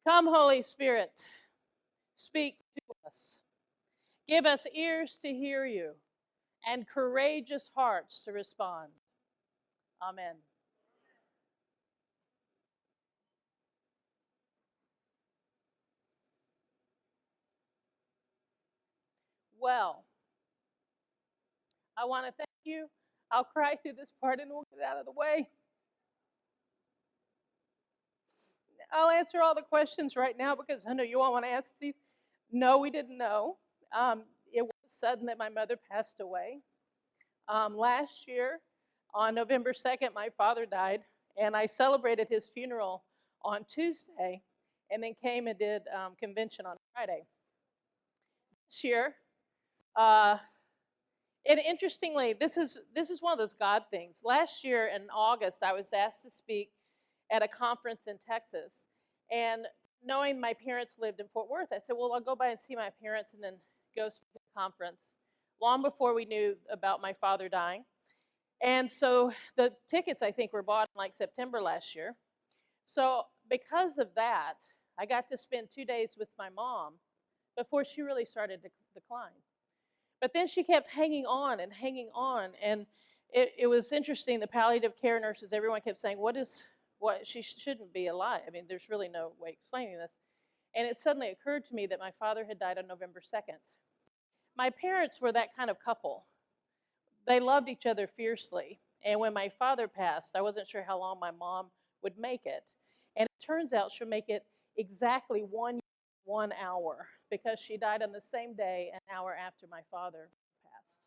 Come, Holy Spirit, speak to us. Give us ears to hear you and courageous hearts to respond. Amen. Well, I want to thank you. I'll cry through this part and we'll get out of the way. I'll answer all the questions right now because I know you all want to ask these. No, we didn't know. It was sudden that my mother passed away. Last year, on November 2nd, my father died, and I celebrated his funeral on Tuesday and then came and did convention on Friday. This year, uh, and interestingly, this is one of those God things. Last year in August, I was asked to speak at a conference in Texas, and knowing my parents lived in Fort Worth, I said, "Well, I'll go by and see my parents, and then go speak at the conference." Long before we knew about my father dying, and so the tickets I think were bought in like September last year. So because of that, I got to spend 2 days with my mom before she really started to decline. But then she kept hanging on and hanging on. And it was interesting. The palliative care nurses, everyone kept saying, what, she shouldn't be alive. I mean, there's really no way explaining this. And it suddenly occurred to me that my father had died on November 2nd. My parents were that kind of couple. They loved each other fiercely. And when my father passed, I wasn't sure how long my mom would make it. And it turns out she'll make it exactly 1 hour because she died on the same day, an hour after my father passed.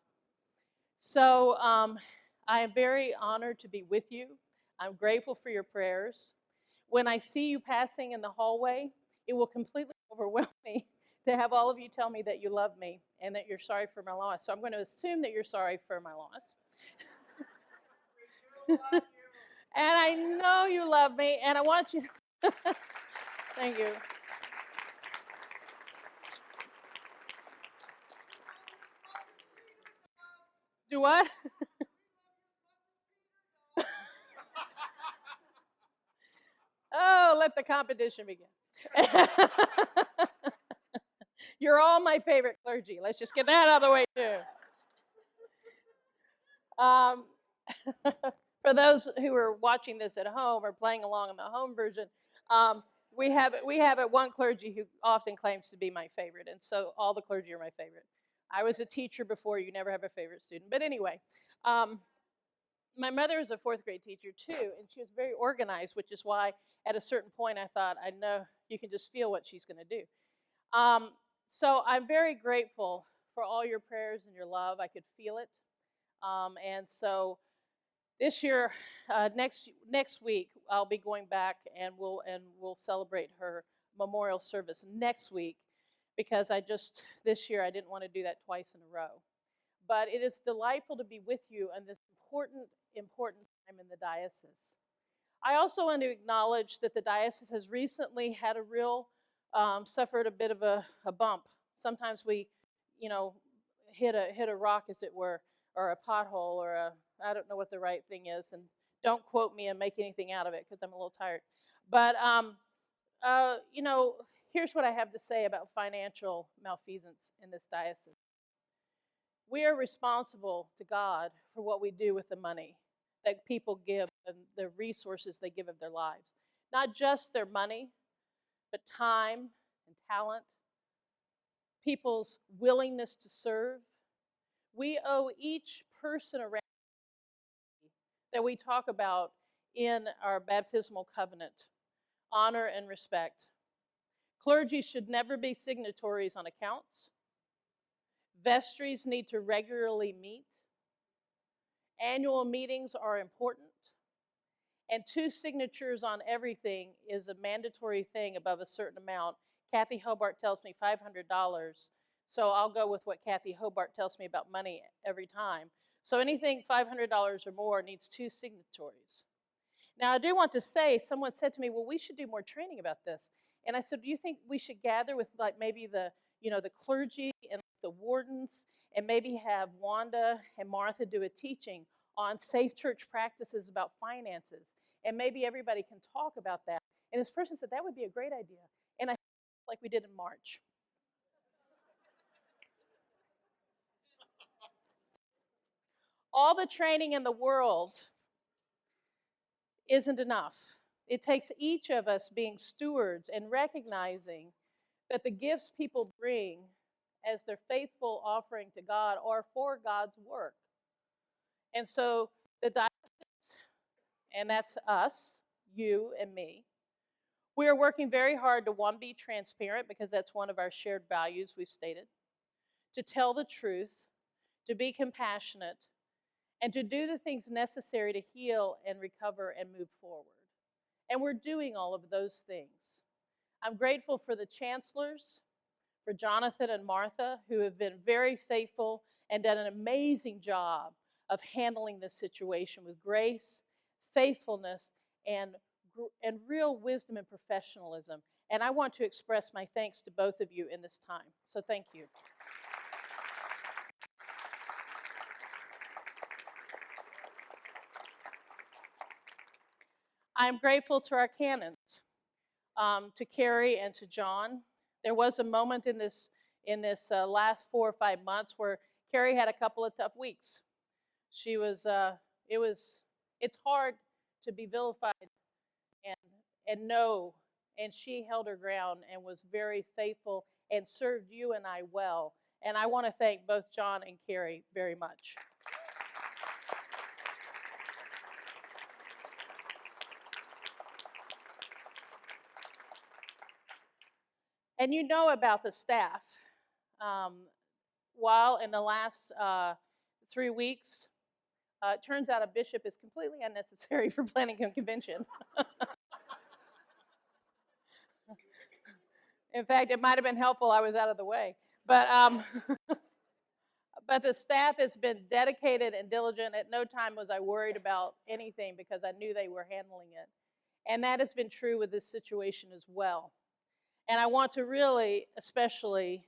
So I am very honored to be with you. I'm grateful for your prayers. When I see you passing in the hallway, it will completely overwhelm me to have all of you tell me that you love me and that you're sorry for my loss. So I'm going to assume that you're sorry for my loss. And I know you love me, and I want you to thank you. Do what? Oh, let the competition begin. You're all my favorite clergy. Let's just get that out of the way, too. Um, for those who are watching this at home or playing along in the home version, um, we have one clergy who often claims to be my favorite, and so all the clergy are my favorite. I was a teacher before. You never have a favorite student, but anyway, um, my mother was a fourth grade teacher too, and she was very organized, which is why at a certain point I thought, I know you can just feel what she's going to do. Um, so I'm very grateful for all your prayers and your love. I could feel it. And so this year, next week, I'll be going back and we'll celebrate her memorial service next week because this year I didn't want to do that twice in a row. But it is delightful to be with you on this important time in the diocese. I also want to acknowledge that the diocese has recently had suffered a bit of a bump. Sometimes we, you know, hit a rock, as it were, or a pothole, or I don't know what the right thing is, and don't quote me and make anything out of it because I'm a little tired. But you know, here's what I have to say about financial malfeasance in this diocese. We are responsible to God for what we do with the money that people give and the resources they give of their lives. Not just their money, but time and talent, people's willingness to serve. We owe each person around that we talk about in our baptismal covenant honor and respect. Clergy should never be signatories on accounts. Vestries need to regularly meet. Annual meetings are important. And 2 signatures on everything is a mandatory thing above a certain amount. Kathy Hobart tells me $500. So I'll go with what Kathy Hobart tells me about money every time. So anything $500 or more needs 2 signatories. Now, I do want to say, someone said to me, well, we should do more training about this. And I said, do you think we should gather with like maybe the clergy and the wardens and maybe have Wanda and Martha do a teaching on safe church practices about finances? And maybe everybody can talk about that. And this person said, that would be a great idea. And I like we did in March. All the training in the world isn't enough. It takes each of us being stewards and recognizing that the gifts people bring as their faithful offering to God are for God's work. And so the diocese, and that's us, you and me, we are working very hard to, one, be transparent because that's one of our shared values we've stated, to tell the truth, to be compassionate, and to do the things necessary to heal and recover and move forward. And we're doing all of those things. I'm grateful for the chancellors, for Jonathan and Martha, who have been very faithful and done an amazing job of handling this situation with grace, faithfulness, and real wisdom and professionalism. And I want to express my thanks to both of you in this time. So thank you. I'm grateful to our canons, to Carrie and to John. There was a moment in this last 4 or 5 months where Carrie had a couple of tough weeks. She was it's hard to be vilified and know, and she held her ground and was very faithful and served you and I well. And I want to thank both John and Carrie very much. And you know about the staff. Um, while in the last 3 weeks, it turns out a bishop is completely unnecessary for planning a convention. In fact, it might have been helpful I was out of the way. But the staff has been dedicated and diligent. At no time was I worried about anything because I knew they were handling it. And that has been true with this situation as well. And I want to really, especially,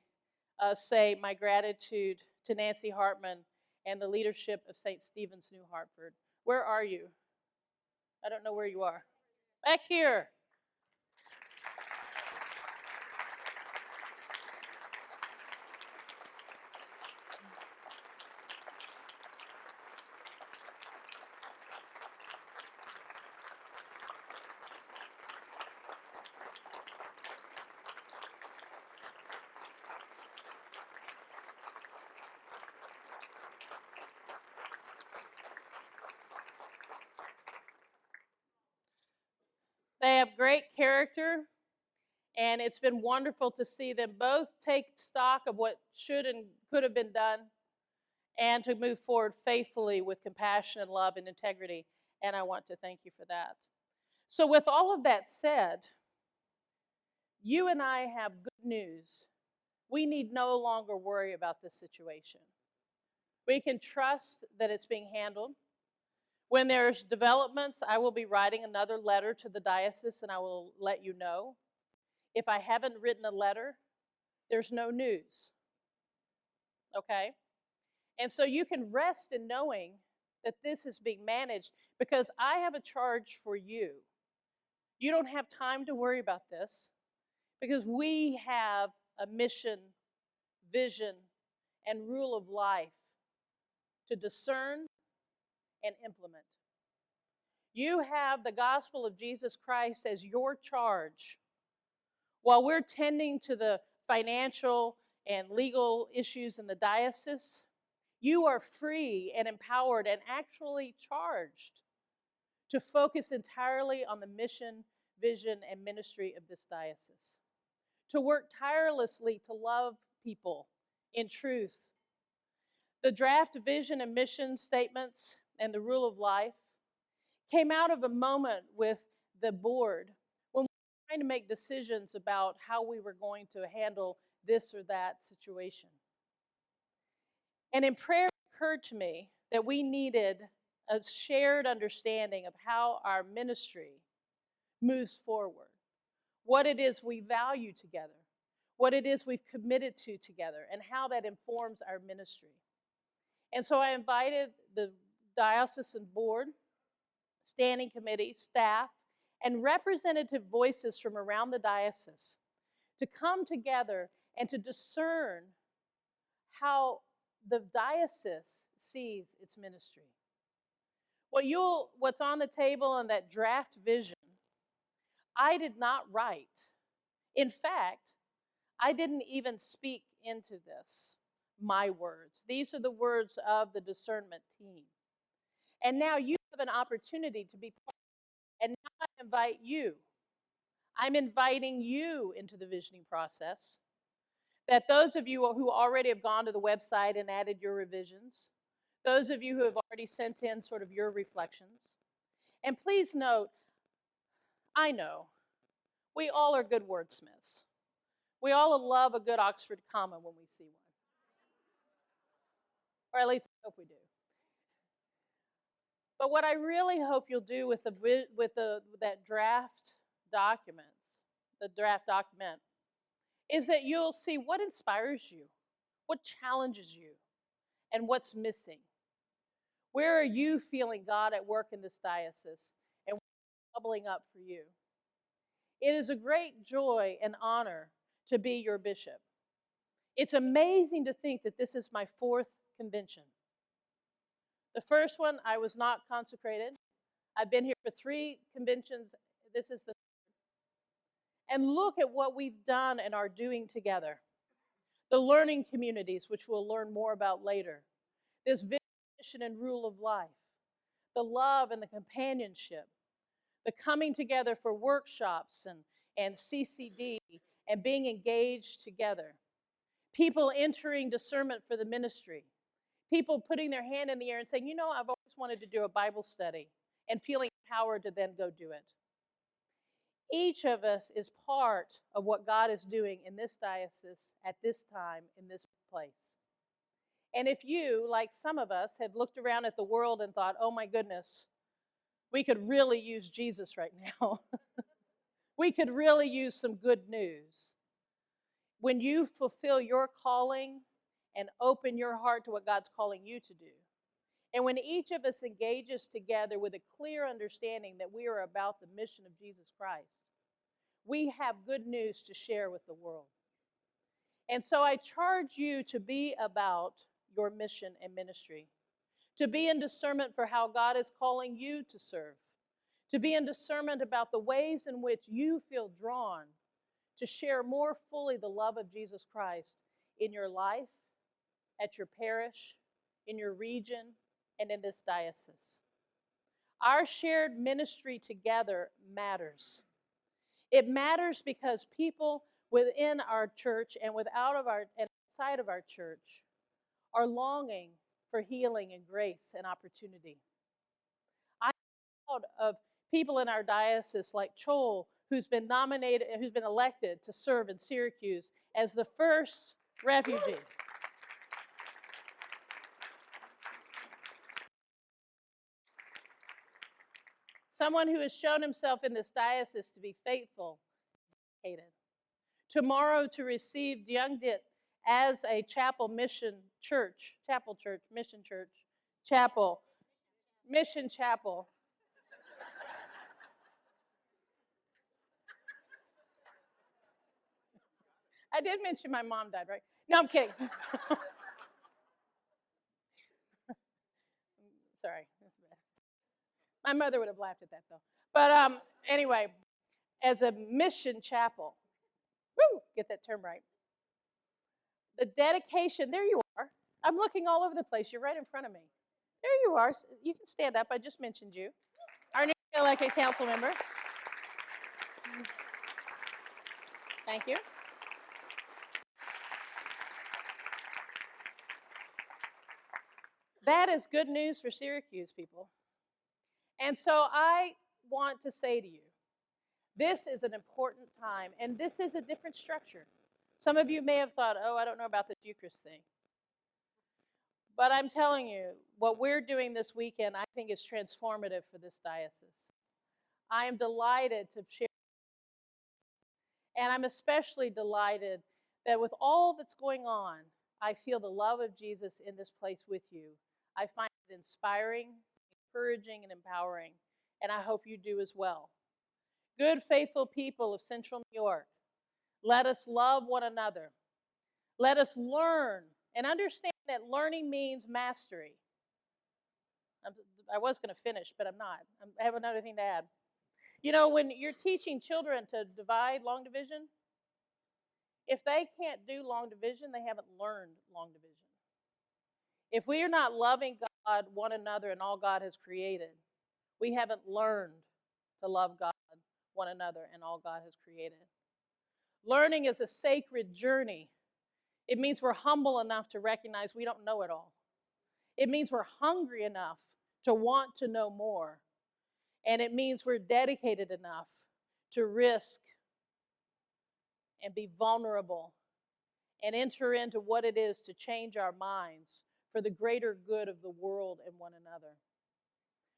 say my gratitude to Nancy Hartman and the leadership of St. Stephen's, New Hartford. Where are you? I don't know where you are. Back here. They have great character, and it's been wonderful to see them both take stock of what should and could have been done and to move forward faithfully with compassion and love and integrity. And I want to thank you for that. So, with all of that said, you and I have good news. We need no longer worry about this situation. We can trust that it's being handled. When there's developments, I will be writing another letter to the diocese and I will let you know. If I haven't written a letter, there's no news. Okay? And so you can rest in knowing that this is being managed because I have a charge for you. You don't have time to worry about this because we have a mission, vision, and rule of life to discern and implement. You have the gospel of Jesus Christ as your charge. While we're tending to the financial and legal issues in the diocese, you are free and empowered and actually charged to focus entirely on the mission, vision, and ministry of this diocese. To work tirelessly to love people in truth. The draft vision and mission statements and the rule of life came out of a moment with the board when we were trying to make decisions about how we were going to handle this or that situation. And in prayer, it occurred to me that we needed a shared understanding of how our ministry moves forward, what it is we value together, what it is we've committed to together, and how that informs our ministry. And so I invited the diocesan board, standing committee, staff, and representative voices from around the diocese to come together and to discern how the diocese sees its ministry. What's on the table in that draft vision, I did not write. In fact, I didn't even speak into this, my words. These are the words of the discernment team. And now you have an opportunity to be part. And now I invite you. I'm inviting you into the visioning process. That those of you who already have gone to the website and added your revisions, those of you who have already sent in sort of your reflections, and please note, I know, we all are good wordsmiths. We all love a good Oxford comma when we see one. Or at least I hope we do. But what I really hope you'll do with that draft document, is that you'll see what inspires you, what challenges you, and what's missing. Where are you feeling God at work in this diocese, and what's bubbling up for you? It is a great joy and honor to be your bishop. It's amazing to think that this is my 4th convention. The first one, I was not consecrated. I've been here for 3 conventions. This is the And look at what we've done and are doing together. The learning communities, which we'll learn more about later. This vision and rule of life. The love and the companionship. The coming together for workshops and CCD and being engaged together. People entering discernment for the ministry. People putting their hand in the air and saying, you know, I've always wanted to do a Bible study, and feeling empowered to then go do it. Each of us is part of what God is doing in this diocese at this time in this place. And if you, like some of us, have looked around at the world and thought, oh my goodness, we could really use Jesus right now. We could really use some good news. When you fulfill your calling and open your heart to what God's calling you to do, and when each of us engages together with a clear understanding that we are about the mission of Jesus Christ, we have good news to share with the world. And so I charge you to be about your mission and ministry, to be in discernment for how God is calling you to serve, to be in discernment about the ways in which you feel drawn to share more fully the love of Jesus Christ in your life, at your parish, in your region, and in this diocese. Our shared ministry together matters. It matters because people within our church and outside of our church are longing for healing and grace and opportunity. I'm proud of people in our diocese like Chol, who's been elected to serve in Syracuse as the first refugee. Someone who has shown himself in this diocese to be faithful, dedicated. Tomorrow to receive Dyangdit as a mission church. I did mention my mom died, right? No, I'm kidding. Sorry. My mother would have laughed at that, though. But anyway, as a mission chapel, get that term right. The dedication, there you are. I'm looking all over the place. You're right in front of me. There you are. You can stand up. I just mentioned you. Our new elected council member. Thank you. That is good news for Syracuse, people. And so I want to say to you, this is an important time, and this is a different structure. Some of you may have thought, oh, I don't know about this Eucharist thing. But I'm telling you, what we're doing this weekend, I think is transformative for this diocese. I am delighted to share, and I'm especially delighted that with all that's going on, I feel the love of Jesus in this place with you. I find it inspiring, encouraging, and empowering, and I hope you do as well. Good, faithful people of Central New York, let us love one another. Let us learn and understand that learning means mastery. I was going to finish, but I'm not. I have another thing to add. You know, when you're teaching children to divide long division, if they can't do long division, they haven't learned long division. If we are not loving God, one another, and all God has created, we haven't learned to love God, one another, and all God has created. Learning is a sacred journey. It means we're humble enough to recognize we don't know it all. It means we're hungry enough to want to know more. And it means we're dedicated enough to risk and be vulnerable and enter into what it is to change our minds for the greater good of the world and one another.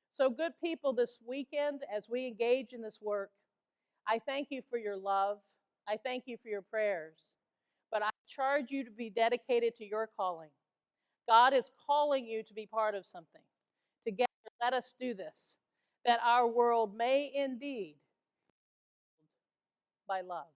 So, good people, this weekend, as we engage in this work, I thank you for your love. I thank you for your prayers. But I charge you to be dedicated to your calling. God is calling you to be part of something. Together, let us do this, that our world may indeed by love.